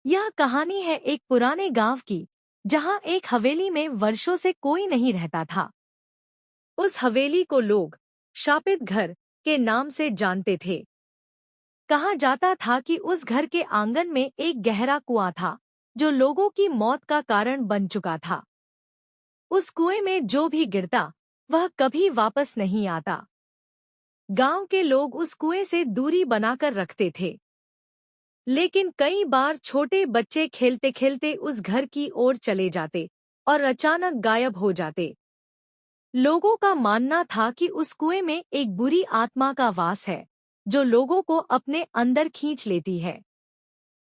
यह कहानी है एक पुराने गांव की, जहां एक हवेली में वर्षों से कोई नहीं रहता था। उस हवेली को लोग शापित घर के नाम से जानते थे। कहा जाता था कि उस घर के आंगन में एक गहरा कुआं था, जो लोगों की मौत का कारण बन चुका था। उस कुएं में जो भी गिरता, वह कभी वापस नहीं आता। गांव के लोग उस कुएं से दूरी बनाकर रखते थे। लेकिन कई बार छोटे बच्चे खेलते खेलते उस घर की ओर चले जाते और अचानक गायब हो जाते। लोगों का मानना था कि उस कुएं में एक बुरी आत्मा का वास है, जो लोगों को अपने अंदर खींच लेती है।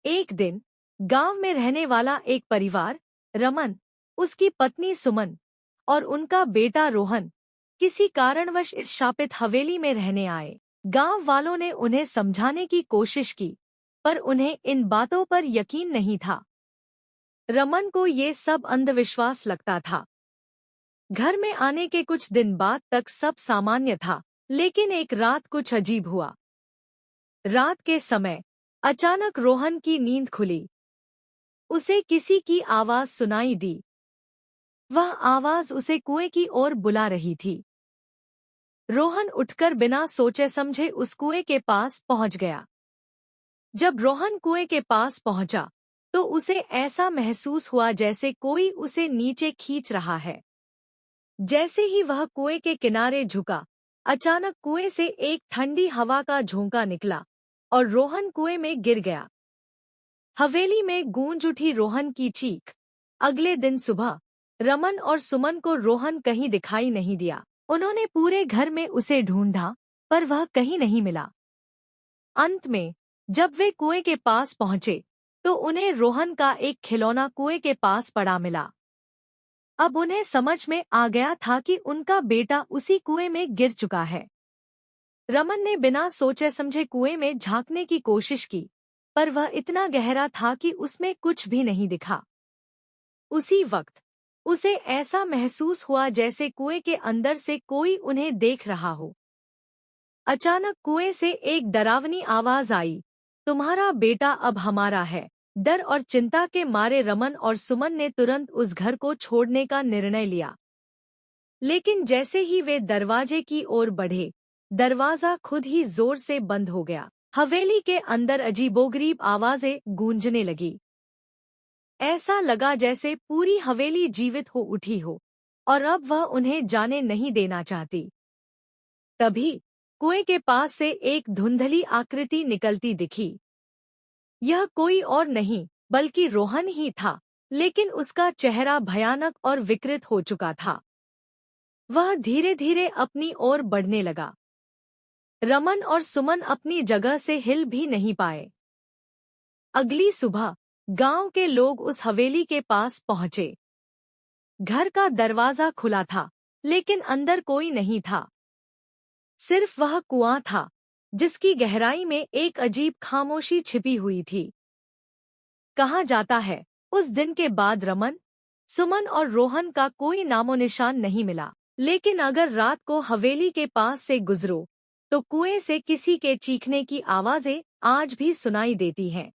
एक दिन गांव में रहने वाला एक परिवार, रमन, उसकी पत्नी सुमन और उनका बेटा रोहन, किसी कारणवश इस शापित हवेली में रहने आए। गांव वालों ने उन्हें समझाने की कोशिश की, पर उन्हें इन बातों पर यकीन नहीं था। रमन को ये सब अंधविश्वास लगता था। घर में आने के कुछ दिन बाद तक सब सामान्य था, लेकिन एक रात कुछ अजीब हुआ। रात के समय अचानक रोहन की नींद खुली। उसे किसी की आवाज सुनाई दी। वह आवाज उसे कुएं की ओर बुला रही थी। रोहन उठकर बिना सोचे समझे उस कुएं के पास पहुंच गया। जब रोहन कुएं के पास पहुंचा, तो उसे ऐसा महसूस हुआ जैसे कोई उसे नीचे खींच रहा है। जैसे ही वह कुएं के किनारे झुका, अचानक कुएं से एक ठंडी हवा का झोंका निकला और रोहन कुएं में गिर गया। हवेली में गूंज उठी रोहन की चीख। अगले दिन सुबह रमन और सुमन को रोहन कहीं दिखाई नहीं दिया। उन्होंने पूरे घर में उसे ढूंढा, पर वह कहीं नहीं मिला। अंत में जब वे कुएं के पास पहुंचे, तो उन्हें रोहन का एक खिलौना कुएं के पास पड़ा मिला। अब उन्हें समझ में आ गया था कि उनका बेटा उसी कुएं में गिर चुका है। रमन ने बिना सोचे समझे कुएं में झांकने की कोशिश की, पर वह इतना गहरा था कि उसमें कुछ भी नहीं दिखा। उसी वक्त उसे ऐसा महसूस हुआ जैसे कुएं के अंदर से कोई उन्हें देख रहा हो। अचानक कुएं से एक डरावनी आवाज आई, तुम्हारा बेटा अब हमारा है। डर और चिंता के मारे रमन और सुमन ने तुरंत उस घर को छोड़ने का निर्णय लिया। लेकिन जैसे ही वे दरवाजे की ओर बढ़े, दरवाजा खुद ही जोर से बंद हो गया। हवेली के अंदर अजीबोगरीब आवाजें गूंजने लगी। ऐसा लगा जैसे पूरी हवेली जीवित हो उठी हो और अब वह उन्हें जाने नहीं देना चाहती। तभी कुएं के पास से एक धुंधली आकृति निकलती दिखी। यह कोई और नहीं बल्कि रोहन ही था, लेकिन उसका चेहरा भयानक और विकृत हो चुका था। वह धीरे धीरे अपनी ओर बढ़ने लगा। रमन और सुमन अपनी जगह से हिल भी नहीं पाए। अगली सुबह गांव के लोग उस हवेली के पास पहुंचे। घर का दरवाजा खुला था, लेकिन अंदर कोई नहीं था। सिर्फ वह कुआं था, जिसकी गहराई में एक अजीब खामोशी छिपी हुई थी। कहा जाता है, उस दिन के बाद रमन, सुमन और रोहन का कोई नामो निशान नहीं मिला। लेकिन अगर रात को हवेली के पास से गुजरो, तो कुएं से किसी के चीखने की आवाजें आज भी सुनाई देती हैं।